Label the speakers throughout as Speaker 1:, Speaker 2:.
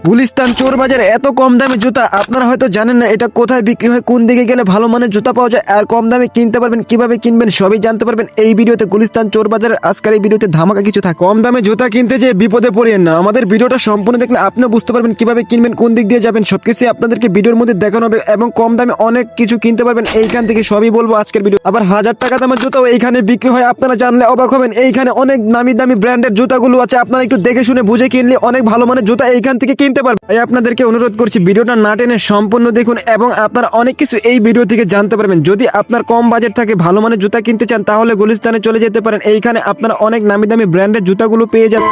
Speaker 1: গুলিস্তান চোর বাজারে এত কম দামে জুতা আপনারা হয়তো জানেন না এটা কোথায় বিক্রি হয়, কোন দিকে গেলে ভালো মানের জুতা পাওয়া যায় আর কম দামে কিনতে পারবেন, কিভাবে কিনবেন সবই জানতে পারবেন এই ভিডিওতে। গুলিস্তান চোর বাজারের আজকের এই ভিডিওতে ধামাকা কিছু থাকে। কম দামে জুতা কিনতে যেয়ে বিপদে পড়েন না, আমাদের ভিডিওটা সম্পূর্ণ দেখলে আপনিও বুঝতে পারবেন কিভাবে কিনবেন, কোন দিক দিয়ে যাবেন, সবকিছু আপনাদেরকে ভিডিওর মধ্যে দেখানো হবে এবং কম দামে অনেক কিছু কিনতে পারবেন এইখান থেকে, সবই বলবো আজকের ভিডিও। আবার 1000 টাকা দামের জুতাও এইখানে বিক্রি হয়, আপনারা জানলে অবাক হবেন। এইখানে অনেক নামি দামি ব্র্যান্ডের জুতাগুলো আছে, আপনারা একটু দেখে শুনে বুঝে কিনলে অনেক ভালো মানের জুতা এইখান থেকে কিনতে পারবেন। তাই আপনাদেরকে অনুরোধ করছি ভিডিওটা না টেনে সম্পূর্ণ দেখুন এবং আপনারা অনেক কিছু এই ভিডিও থেকে জানতে পারবেন। যদি আপনার কম বাজেট থাকে, ভালো মানের জুতা কিনতে চান, তাহলে গুলিস্তানে চলে যেতে পারেন। এইখানে আপনারা অনেক নামি দামি ব্র্যান্ডের জুতাগুলো পেয়ে যাবেন।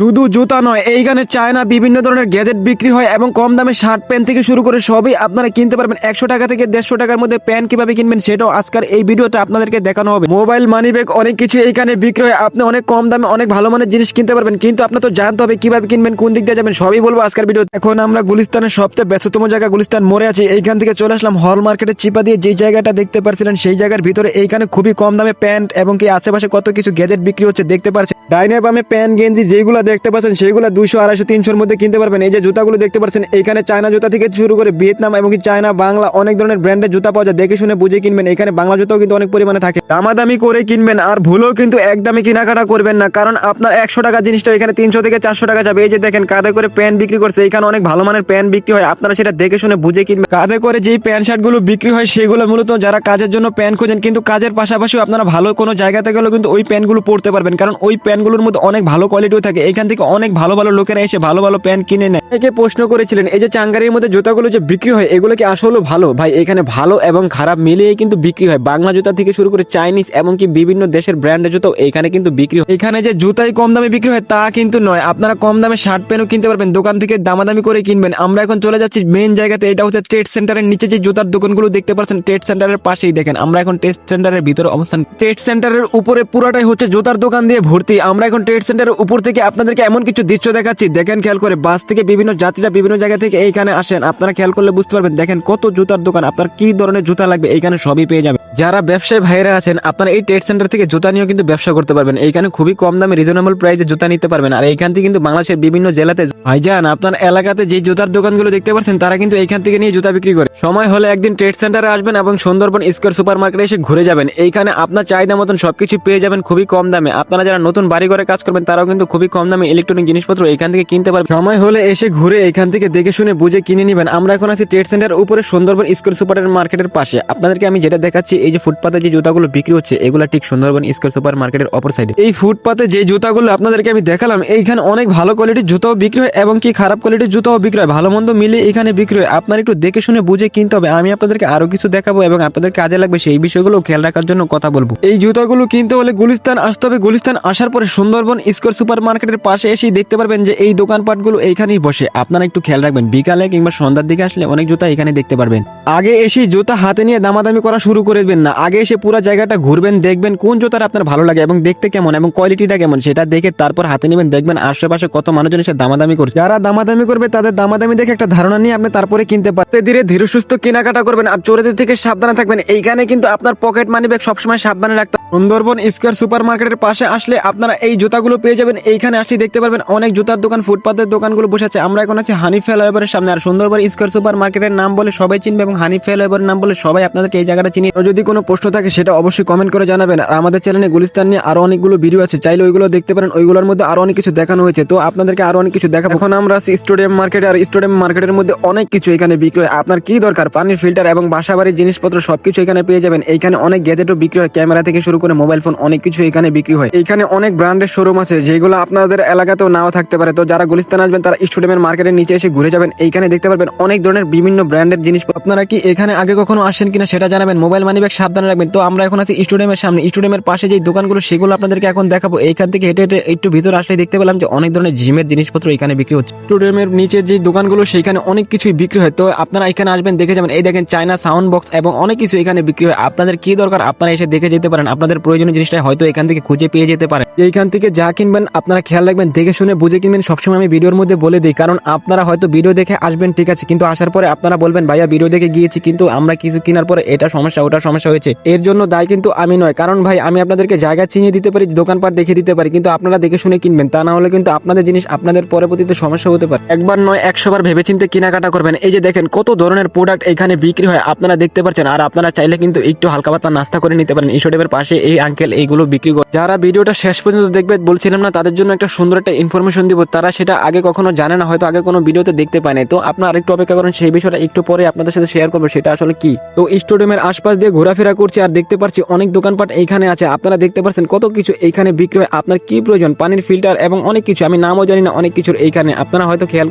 Speaker 1: শুধু জুতা নয়, এইখানে চায়না বিভিন্ন ধরনের গ্যাজেট বিক্রি হয় এবং কম দামে শার্ট প্যান্ট থেকে শুরু করে সবই আপনারা কিনতে পারবেন। 100 টাকা থেকে 150 টাকার মধ্যে প্যান্ট কিভাবে কিনবেন সেটাও আজকের এই ভিডিওতে আপনাদেরকে দেখানো হবে। মোবাইল, মানি ব্যাগ অনেক কিছু এইখানে বিক্রি হয়, আপনি অনেক কম দামে অনেক ভালো মানের জিনিস কিনতে পারবেন। কিন্তু আপনার তো জানতে হবে কিভাবে কিনবেন, কোন দিক দিয়ে যাবেন, সবই বলবো আজকের ভিডিও। এখন আমরা গুলিস্তানের সবচেয়ে ব্যস্ততম জায়গা গুলিস্তান মোড়ে আছি। এইখান থেকে চলে আসলাম হল মার্কেটের চিপা দিয়ে, যে জায়গাটা দেখতে পাচ্ছিলেন সেই জায়গার ভিতরে এইখানে খুবই কম দামে প্যান্ট এবং কি আশেপাশে কত কিছু গ্যাজেট বিক্রি হচ্ছে দেখতে পাচ্ছেন। ডাইনে বামে প্যান্ট গেঞ্জি যেগুলো দেখতে পাচ্ছেন সেগুলো 200, 250, 300 মধ্যে কিনতে পারবেন। এই যে জুতাগুলো দেখতে পাচ্ছেন এইখানে চায়না জুতা থেকে শুরু করে ভিয়েতনাম এবং চায়না, বাংলা অনেক ধরনের ব্র্যান্ডের জুতা পাওয়া যায়, দেখে শুনে বুঝে কিনবেন। এখানে বাংলা জুতাও কিন্তু অনেক পরিমাণে থাকে, দামাদামি করে কিনবেন আর ভুলেও কিন্তু একদমই কেনাকাটা করবেন না, কারণ আপনার 100 টাকা জিনিসটা এখানে 300 থেকে 400 টাকা যাবে। এই যে দেখেন কাঁধে করে প্যান্ট বিক্রি করছে, এখানে অনেক ভালো মানের প্যান্ট বিক্রি হয়, আপনারা সেটা দেখে শুনে বুঝে কিনবেন। কাঁধে করে যেই প্যান্ট শার্ট গুলো বিক্রি হয় সেগুলো মূলত যারা কাজের জন্য প্যান্ট খোঁজেন, কিন্তু কাজের পাশাপাশিও আপনারা ভালো কোনো জায়গাতে গেলেও কিন্তু ওই প্যান্টগুলো পরতে পারবেন, কারণ ওই প্যান্টগুলোর মধ্যে অনেক ভালো কোয়ালিটিও থাকে। এখান থেকে অনেক ভালো ভালো লোকেরা এসে ভালো ভালো প্যান্ট কিনে নেয়। একে প্রশ্ন করেছিলেন এই যে চাঙ্গারির মধ্যে জুতাগুলো যে বিক্রি হয় এগুলো কি আসলে ভালো? ভাই, এখানে ভালো এবং খারাপ মিলিয়ে কিন্তু বিক্রি হয়। বাংলা জুতা থেকে শুরু করে চাইনিজ এবং কি বিভিন্ন দেশের ব্র্যান্ডের জুতো এখানে কিন্তু বিক্রি হয়। এখানে যে জুতাই কম দামে বিক্রি হয় তা কিন্তু নয়, আপনারা কম দামে শার্ট প্যান্টও কিনতে পারবেন, দোকান থেকে দামাদামি করে কিনবেন। আমরা এখন চলে যাচ্ছি মেইন জায়গাতে, এটা হচ্ছে ট্রেড সেন্টারের নিচে যে জুতার দোকানগুলো দেখতে পাচ্ছেন, ট্রেড সেন্টারের পাশেই দেখেন আমরা এখন ট্রেড সেন্টারের ভিতরে অবস্থান। ট্রেড সেন্টারের উপরে পুরাটাই হচ্ছে জুতার দোকান দিয়ে ভর্তি। আমরা এখন ট্রেড সেন্টারের উপর থেকে আপনাদেরকে এমন কিছু দৃশ্য দেখাচ্ছি, দেখেন খেয়াল করে। বাস থেকে বিভিন্ন যাত্রীরা বিভিন্ন জায়গা থেকে এইখানে আসেন, আপনারা খেয়াল করলে বুঝতে পারবেন। দেখেন কত জুতার দোকান, আপনার কি ধরনের জুতা লাগবে এইখানে সবই পেয়ে যাবেন। যারা ব্যবসায়ী ভাইরা আছেন আপনারা এই ট্রেড সেন্টার থেকে জুতা নিয়েও কিন্তু ব্যবসা করতে পারবেন। এইখানে খুবই কম দামে রিজনেবল প্রাইসে জুতা নিতে পারবেন। আর এইখান থেকে কিন্তু বাংলাদেশের বিভিন্ন জেলাতে ভাইজান আপনার এলাকাতে যে জুতার দোকানগুলো দেখতে পাচ্ছেন তারা কিন্তু এইখান থেকে নিয়ে জুতা বিক্রি করে। সময় হলে একদিন ট্রেড সেন্টারে আসবেন এবং সুন্দরবন স্কয়ার সুপার মার্কেটে এসে ঘুরে যাবেন। এইখানে আপনার চাহিদা মতন সবকিছু পেয়ে যাবেন খুবই কম দামে। আপনারা যারা নতুন বাড়ি ঘরে কাজ করবেন তারাও কিন্তু খুবই কম দামে ইলেকট্রনিক জিনিসপত্র এইখান থেকে কিনতে পারবেন। সময় হলে এসে ঘুরে এইখান থেকে দেখে শুনে বুঝে কিনে নেবেন। আমরা এখন আছি ট্রেড সেন্টার উপরে সুন্দরবন স্কয়ার সুপার মার্কেটের পাশে। আপনাদেরকে আমি যেটা দেখাচ্ছি, এই যে ফুটপাতে যে জুতাগুলো বিক্রি হচ্ছে এগুলো ঠিক সুন্দরবন স্কয়ার সুপার মার্কেটের অপর সাইডে। এই ফুটপাতে যে জুতাগুলো আপনাদেরকে আমি দেখালাম, এইখানে অনেক ভালো কোয়ালিটির জুতাও বিক্রি হয় এবং কি খারাপ কোয়ালিটির জুতাও বিক্রি হয়, ভালো মন্দ মিলে এখানে বিক্রি হয়। আপনার একটু দেখে শুনে বুঝে কিনতে হবে। আমি আপনাদেরকে আরো কিছু দেখাবো এবং আপনাদের কাজে লাগবে সেই বিষয়গুলো খেয়াল রাখার জন্য কথা বলবো। এই জুতাগুলো কিনতে হলে গুলিস্তান আসতে হবে। গুলিস্তান আসার পরে সুন্দরবন স্কয়ার সুপার মার্কেটের পাশে এসেই দেখতে পারবেন যে এই দোকানপাটগুলো এইখানেই বসে। আপনারা একটু খেয়াল রাখবেন, বিকালে কিংবা সন্ধ্যার দিকে আসলে অনেক জুতা এখানে দেখতে পারবেন। আগে এসে জুতা হাতে নিয়ে দামাদামি করা শুরু করে দেবেন না, আগে এসে পুরো জায়গাটা ঘুরবেন, দেখবেন কোন জুতাটা আপনার ভালো লাগে এবং দেখতে কেমন এবং কোয়ালিটিটা কেমন সেটা দেখে তারপর হাতে নেবেন। দেখবেন আশেপাশে কত মানুষজন এসে দামাদামি করছে, যারা দামাদামি করবে তাদের দামাদামি দেখে একটা ধারণা নিয়ে আপনি তারপরে কিনতে পারতে ধীরে ধীরে সুস্থ কেনাকাটা করবেন। আর চোরদের থেকে সাবধানে থাকবেন। এইখানে কিন্তু আপনার পকেট মানি ব্যাগ সবসময় সাবধানে রাখতে। সুন্দরবন স্কয়ার সুপার মার্কেটের পাশে আসলে আপনারা এই জুতাগুলো পেয়ে যাবেন। এইখানে আসলে দেখতে পারবেন অনেক জুতার দোকান, ফুটপাতের দোকানগুলো বসে আছে। আমরা এখন আছি হানি ফ্লাইওভারের সামনে। আর সুন্দরবন স্কয়ার সুপার মার্কেটের নাম বলে সবাই চিনবে এবং হানি ফ্লাইওভারের নাম বলে সবাই আপনাদেরকে এই জায়গাটা চিনি। যদি কোনো প্রশ্ন থাকে সেটা অবশ্যই কমেন্ট করে জানাবেন। আর আমাদের চ্যানেলে গুলিস্তান নিয়ে আরো অনেকগুলো ভিডিও আছে, চাইলে ওইগুলো দেখতে পারেন। ওইগুলোর মধ্যে আরো অনেক কিছু দেখানো হয়েছে, তো আপনাদেরকে আরো অনেক কিছু দেখাবো। এখন আমরা আছি স্টেডিয়াম মার্কেটে। আর স্টেডিয়াম মার্কেটের মধ্যে অনেক কিছু এখানে বিক্রি হয়। আপনার কি দরকার, পানির ফিল্টার এবং বাসাবাড়ির জিনিসপত্র সবকিছু এখানে পেয়ে যাবেন। এইখানে অনেক গ্যাজেটও বিক্রি হয়, ক্যামেরা থেকে শুরু করে মোবাইল ফোন অনেক কিছু এখানে বিক্রি হয়। এখানে অনেক ব্র্যান্ডের শোরুম আছে যেগুলো আপনাদের এলাকাতেও নাও থাকতে পারে। তো যারা গুলিস্তান আসবেন তারা স্টেডিয়ামের মার্কেটের নিচে এসে ঘুরে যাবেন। এইখানে দেখতে পারবেন অনেক ধরনের বিভিন্ন ব্র্যান্ডের জিনিস। আপনারা কি এখানে আগে কখনো আসেন কিনা সেটা জানাবেন। মোবাইল মানি ব্যাগ সাবধানে রাখবেন। তো আমরা এখন আছি স্টেডিয়ামের সামনে। স্টেডিয়ামের পাশে যে দোকানগুলো সেগুলো আপনাদেরকে এখন দেখাবো। এইখান থেকে হেঁটে হেঁটে একটু ভিতরে আসলে দেখতে পেলাম যে অনেক ধরনের জিমের জিনিসপত্র এখানে বিক্রি হচ্ছে। স্টেডিয়ামের নিচে যে দোকানগুলো সেখানে অনেক কিছুই বিক্রি হয়। তো আপনারা এখানে আসবেন, দেখে যাবেন। এই দেখেন চায়না সাউন্ড বক্স এবং অনেক কিছু এখানে বিক্রি হয়। আপনাদের কি দরকার আপনারা এসে দেখে যেতে পারেন। আপনাদের প্রয়োজনীয় জিনিসটা হয়তো এখান থেকে খুঁজে পেয়ে যেতে পারেন। এইখান থেকে যা কিনবেন আপনারা খেয়াল রাখবেন, দেখে শুনে বুঝে কিনবেন। সবসময় আমি ভিডিওর মধ্যে বলে দিই, কারণ আপনারা হয়তো ভিডিও দেখে আসবেন ঠিক আছে, কিন্তু আসার পরে আপনারা বলবেন ভাইয়া ভিডিও দেখে গিয়েছি কিন্তু আমরা কিছু কেনার পরে এটা সমস্যা ওটা সমস্যা সমস্যা হয়েছে এর জন্য দায় কিন্তু আমি নয়, কারণ ভাই আমি আপনাদেরকে জায়গা চিনিয়ে দিতে পারি, দোকানপাট দেখিয়ে দিতে পারি, কিন্তু আপনারা দেখে শুনে কিনবেন, তা না হলে কিন্তু আপনাদের জিনিস আপনাদের পরবর্তীতে সমস্যা হতে পারে। একবার নয় 100 বার ভেবেচিন্তে কেনাকাটা করবেন। এই যে দেখেন কত ধরনের প্রোডাক্ট এখানে বিক্রি হয় আপনারা দেখতে পাচ্ছেন, আর আপনারা চাইলে কিন্তু একটু হালকা পাতলা নাস্তা করে নিতে পারেন। ইসোডেবের পাশে এই আঙ্কেল এইগুলো বিক্রি করে। যারা ভিডিওটা শেষ পর্যন্ত দেখবে বলছিলাম না, তাদের জন্য একটা সুন্দর একটা ইনফরমেশন দিব, তারা সেটা আগে কখনো জানে না, হয়তো আগে কোনো ভিডিওতে দেখতে পায় না। তো আপনারা আরেকটু অপেক্ষা করেন, সেই বিষয়টা একটু পরে আপনাদের সাথে শেয়ার করবো সেটা আসলে কি। তো স্টেডিয়ামের আশপাশ দিয়ে ঘোরাফেরা করছি আর দেখতে পাচ্ছি অনেক দোকানপাট এইখানে আছে, আপনারা দেখতে পাচ্ছেন কত কিছু এইখানে বিক্রি হয়। আপনার কি প্রয়োজন, পানির ফিল্টার এবং অনেক কিছু, আমি নামও জানি না অনেক কিছুর এইখানে, আপনারা হয়তো খেয়াল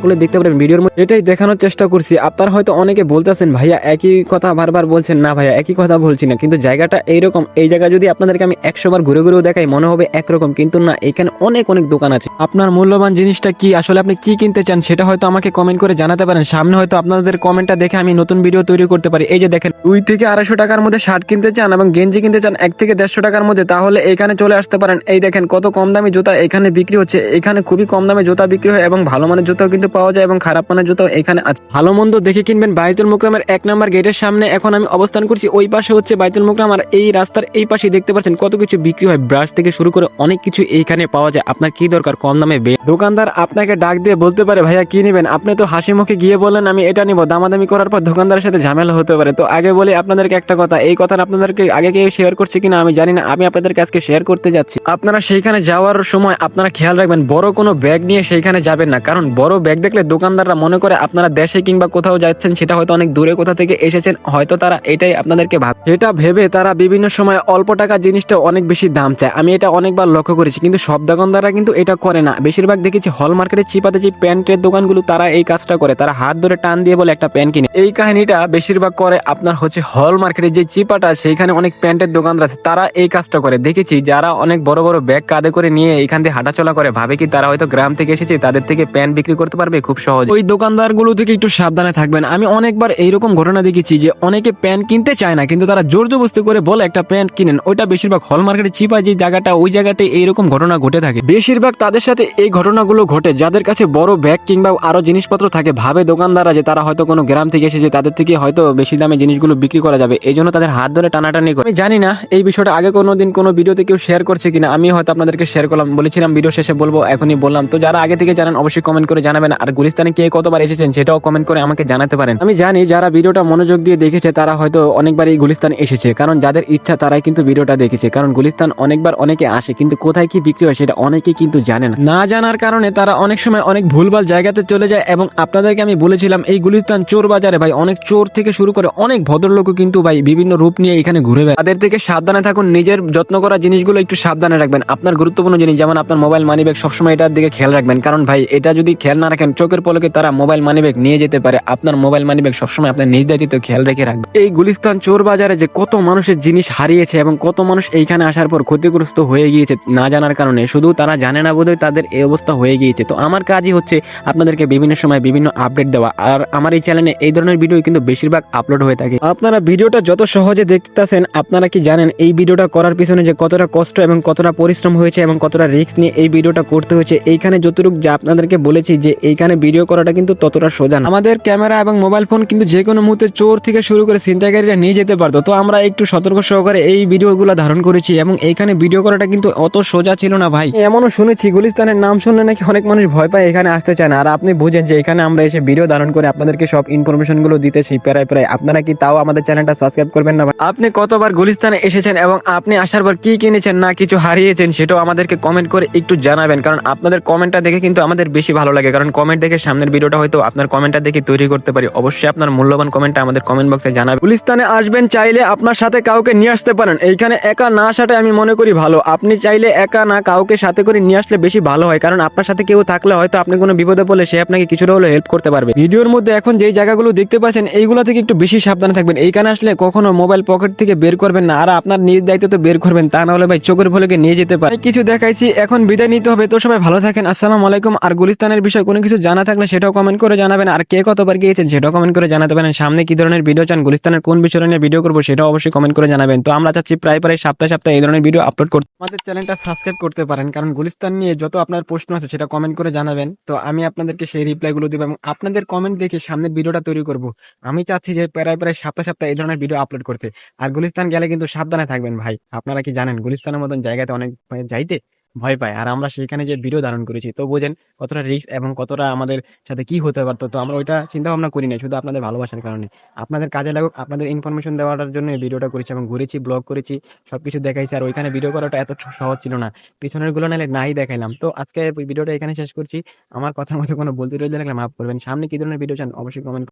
Speaker 1: করে দেখতে পারেন ভিডিওর মধ্যে এটাই দেখানোর চেষ্টা করছি। আপনারা হয়তো অনেকে বলতেছেন ভাইয়া একই কথা বারবার বলছেন, না ভাইয়া একই কথা বলছি না, কিন্তু জায়গাটা এইরকম। এই জায়গা যদি আপনাদেরকে আমি 100 বার ঘুরে ঘুরেও দেখাই মনে হবে একরকম, কিন্তু না, এখানে অনেক অনেক দোকান আছে। আপনার মূল্যবান জিনিসটা কি, আসলে আপনি কি কিনতে চান সেটা হয়তো আমাকে কমেন্ট করে জানাতে পারেন। সামনে হয়তো আপনাদের কমেন্টটা দেখে আমি নতুন ভিডিও তৈরি করতে পারি। এই যে দেখেন 2 থেকে 250 টাকার মধ্যে শার্ট কিনতে চান এবং গেঞ্জি কিনতে চান 1 থেকে 150 টাকার মধ্যে, তাহলে এখানে চলে আসতে পারেন। এই দেখেন কত কম দামি জুতা এখানে বিক্রি হচ্ছে। এখানে খুবই কম দামে জুতা বিক্রি হয় এবং ভালো মানের জুতাও কিন্তু পাওয়া যায় এবং খারাপ মানের জুতাও এখানে আছে। ভালো মন্দ দেখে কিনবেন। বাইতুল মুকররমের 1 নম্বর গেটের সামনে এখন আমি অবস্থান করছি, ওই পাশে হচ্ছে বাইতুল মুকররম, আর এই রাস্তার এই পাশে দেখতে পাচ্ছেন কত কিছু বিক্রি হয়, ব্রাশ থেকে শুরু করে অনেক কিছু এইখানে পাওয়া যায়। আপনার কি দরকার কম দামে দোকানদার আপনাকে ডাক দিয়ে বলতে পারে ভাইয়া কি নেবেন, আপনি তো হাসি মুখে গিয়ে বলেন আমি এটা নিব, দামাদামি করার পর দোকানদারের সাথে ঝামেলা হতে পারে। তো আগে বলি আপনাদেরকে একটা কথা, এই কথা আপনাদেরকে আগে কেউ শেয়ার করছে কিনা আমি জানি না, আমি আপনাদেরকে আজকে শেয়ার করতে যাচ্ছি। আপনারা সেইখানে যাওয়ার সময় আপনারা খেয়াল রাখবেন বড় কোনো ব্যাগ নিয়ে সেইখানে যাবেন না, কারণ বড় ব্যাগ দেখলে দোকানদাররা মনে করে আপনারা দেশে কিংবা কোথাও যাচ্ছেন, সেটা হয়তো অনেক দূরে কোথা থেকে এসেছেন, হয়তো তারা এটাই আপনাদেরকে ভাব, এটা ভেবে তারা বিভিন্ন সময় অল্প টাকা জিনিসটা অনেক বেশি দাম চায়। আমি এটা অনেকবার লক্ষ্য করেছি, কিন্তু সব দোকানদাররা কিন্তু এটা করে না। বেশিরভাগ দেখেছি হল মার্কেটে চিপাতে যে প্যান্টের দোকানগুলো তারা এই কাজটা করে, তারা হাত ধরে টান দিয়ে বলে একটা প্যান্ট কিনে। এই কাহিনীটা বেশিরভাগ করে আপনার হচ্ছে হল মার্কেটে যে চিপাটা, সেইখানে অনেক প্যান্টের দোকানদার আছে, তারা এই কাজটা করে। দেখেছি যারা অনেক বড় বড় ব্যাগ কাঁধে করে নিয়ে এইখান দিয়ে হাঁটাচলা করে, ভাবে কি তারা হয়তো গ্রাম থেকে এসেছে, তাদের থেকে প্যান্ট বিক্রি করতে পারবে খুব সহজ। ওই দোকানদার গুলো থেকে একটু সাবধানে থাকবেন। আমি অনেকবার এইরকম ঘটনা দেখেছি যে অনেকে প্যান্ট কিনতে চায় না, কিন্তু তারা জোর জবরদস্তি করে বলে একটা প্যান্ট কিনেন। ওইটা বেশিরভাগ হল মার্কেটে চিপা যে জায়গাটা, ওই জায়গাটায় এইরকম ঘটনা ঘটে থাকে। বেশিরভাগ তাদের সাথে এই ঘটনাগুলো ঘটে যাদের কাছে বড় ব্যাগ কিংবা আরো জিনিসপত্র থাকে, ভাবে দোকানদাররা যে তারা হয়তো কোনো গ্রাম থেকে এসেছে, তাদের থেকে হয়তো বেশি দামে জিনিসগুলো বিক্রি করা যাবে, এই জন্য তাদের হাত ধরে টানাটানি করে। আমি জানি না এই বিষয়টা আগে কোনোদিন কোনো ভিডিওতে কেউ শেয়ার করছে কিনা, আমি হয়তো আপনাদেরকে শেয়ার করলাম, বলেছিলাম ভিডিও শেষে বলবো, এখনই বললাম। তো যারা আগে থেকে জানেন অবশ্যই কমেন্ট করে জানাবেন, আর গুলিস্তানে কে কতবার এসেছেন সেটাও কমেন্ট করে আমাকে জানাতে পারেন। আমি জানি যারা ভিডিওটা মনোযোগ দিয়ে দেখেছে তারা হয়তো অনেকবার এই গুলিস্তান এসেছে, কারণ যাদের ইচ্ছা তারাই কিন্তু ভিডিওটা দেখেছে, কারণ গুলিস্তান অনেকবার অনেকে আসে, কিন্তু কোথায় কি বিক্রি হয় সেটা অনেকেই কিন্তু জানে না। না জানার কারণে তারা অনেক সময় অনেক ভুলভাল জায়গাতে চলে যায়। এবং আপনাদেরকে আমি বলেছিলাম এই গুলিস্তান চোর বাজারে ভাই অনেক চোর থেকে শুরু করে অনেক ভদ্রলোকও কিন্তু ভাই বিভিন্ন রূপ নিয়ে এখানে ঘুরে বেড়ায়। তাদের থেকে সাবধানে থাকুন, নিজের যত্ন করা জিনিসগুলো একটু সাবধানে রাখবেন। আপনার গুরুত্বপূর্ণ জিনিস যেমন আপনার মোবাইল মানিব্যাগ সবসময় এটার দিকে খেয়াল রাখবেন, কারণ ভাই এটা যদি খেয়াল না রাখেন চোখের পলকে তারা মোবাইল মানিব্যাগ নিয়ে যেতে পারে। আপনার মোবাইল মানিব্যাগ সবসময় আপনার নিজ দায়িত্ব খেয়াল রেখে রাখবেন। এই গুলিস্তান চোর বাজারে যে কত মানুষের জিনিস হারিয়েছে এবং কত মানুষ এইখানে আসার পর ক্ষতিগ্রস্ত হয়ে গিয়েছে না জানার কারণে, শুধু তারা জানে না বোধহয় তাদের এই অবস্থা হয়ে গিয়েছে। তো আমার কাজই হচ্ছে আপনাদেরকে বিভিন্ন সময় বিভিন্ন আপডেট দেওয়া, আর আমার এই চ্যানেলে এই ধরনের ভিডিও কিন্তু বেশিরভাগ আপলোড হয়ে থাকে। আপনারা ভিডিওটা যত সহজে দেখতেছেন, আপনারা কি জানেন এই ভিডিওটা করার পিছনে যে কতটা কষ্ট এবং কতটা পরিশ্রম হয়েছে এবং কতটা রিস্ক নিয়ে এই ভিডিওটা করতে হয়েছে। এইখানে যতটুকু যা আপনাদেরকে বলেছি যে এইখানে ভিডিও করাটা কিন্তু ততটা সোজা না। আমাদের ক্যামেরা এবং মোবাইল ফোন কিন্তু যে কোনো মুহূর্তে চোর থেকে শুরু করে ছিনতাইকারীরা নিয়ে যেতে পারতো, তো আমরা একটু সতর্ক সহকারে এই ভিডিওগুলো ধারণ করেছি এবং এইখানে ভিডিও করাটা কিন্তু অত সোজা ছিল না ভাই। এমনও শুনেছি গুলিস্তানের নাম শুনলে নাকি অনেক মানুষ ভয় পায়, এখানে আসতে চায় না। আর আপনি বুঝেন যে এখানে আমরা এসে ভিডিও ধারণ করে আপনাদেরকে সব ইনফরমেশন গুলো দিতেছি প্রায় প্রায়, আপনারা কি তাও আমাদের চ্যানেলটা সাবস্ক্রাইব করবেন না? আপনি কতবার গুলিস্তানে এসেছেন এবং আপনি আসার পর কি কিনেছেন না কিছু হারিয়েছেন সেটাও আমাদেরকে কমেন্ট করে একটু জানাবেন, কারণ আপনাদের কমেন্টটা দেখে কিন্তু আমাদের বেশি ভালো লাগে, কারণ কমেন্ট দেখে সামনের ভিডিওটা হয়তো আপনার কমেন্টটা দেখে তৈরি করতে পারি। অবশ্যই আপনার মূল্যবান কমেন্টটা আমাদের কমেন্ট বক্সে জানাবেন। গুলিস্তানে আসবেন চাইলে আপনার সাথে কাউকে নিয়ে আসতে পারেন, এইখানে একা না আসাটাই আমি মনে করি ভালো। আপনি চাইলে একা না কাউকে সাথে করে নিয়ে আসলে বেশি ভালো হয়, কারণ আপনার সাথে কেউ থাকলে হয়তো আপনি কোনো বিপদে পড়লে সে আপনাকে কিছুটা হলেও হেল্প করতে পারবে। ভিডিওর মধ্যে এখন যেই জায়গাগুলো দেখতে পাচ্ছেন এইগুলো থেকে একটু বেশি সাবধানে থাকবেন। এইখানে আসলে কখনো মোবাইল পকেট থেকে বের করবেন না, আর আপনার নিজ দায়িত্ব তো বের করবেন, তা না হলে ভাই চোখের ভুলকে নিয়ে যেতে পারে। কিছু দেখাইছি, এখন বিদায় নিতে হবে। তো সবাই ভালো থাকেন, আসসালামু আলাইকুম। আর গুলিস্তানের বিষয়ে কোনো কিছু জানা থাকলে সেটাও কমেন্ট করে জানাবেন, আর কে কতবার গিয়েছেন সেটাও কমেন্ট করে জানাতে পারেন। সামনে কি ধরনের ভিডিও চান, গুলিস্তানের কোন বিষয় নিয়ে ভিডিও করবো সেটাও অবশ্যই কমেন্ট করে জানাবেন। তো আমরা চাচ্ছি প্রায় সপ্তাহে সপ্তাহে এই ধরনের ভিডিও আপলোড করতে। আমাদের চ্যানেলটা সাবস্ক্রাইব করতে পারেন, কারণ গুলিস্তান নিয়ে যত আপনার প্রশ্ন আছে সেটা কমেন্ট করে জানাবেন, তো আমি আপনাদেরকে সেই রিপ্লাইগুলো দেবো এবং আপনাদের কমেন্ট দেখে সামনের ভিডিওটা তৈরি করব। আমি চাচ্ছি যে প্রায় সপ্তাহে সপ্তাহে এই ধরনের ভিডিও আপলোড করতে।
Speaker 2: করতে। আর গুলিস্তান গেলে কিন্তু সাবধানে থাকবেন ভাই। আপনারা কি জানেন গুলিস্তানের মতন জায়গাতে অনেক যাইতে ভয় পায়। আর আমরা সেখানে যে ভিডিও ধারণ করেছি তো বোঝেন কতটা রিস্ক এবং কতটা আমাদের সাথে কি হতে পারতো। তো আমরা ওইটা চিন্তা ভাবনা করি নাই শুধু আপনাদের ভালোবাসার কারণে। আপনাদের কাজে লাগুক, আপনাদের ইনফরমেশন দেওয়ার জন্য এই ভিডিওটা করেছি এবং ঘুরেছি, ব্লগ করেছি, সবকিছু দেখাইছি। আর ওইখানে ভিডিও করাটা এত সহজ ছিল না, পিছনের গুলো নাহলে নাই দেখাইলাম। তো আজকে ভিডিওটা এখানে শেষ করছি। আমার কথার মধ্যে কোনো বলতে রইলে লাগলে মাফ করবেন। সামনে কি ধরনের ভিডিও চান অবশ্যই কমেন্ট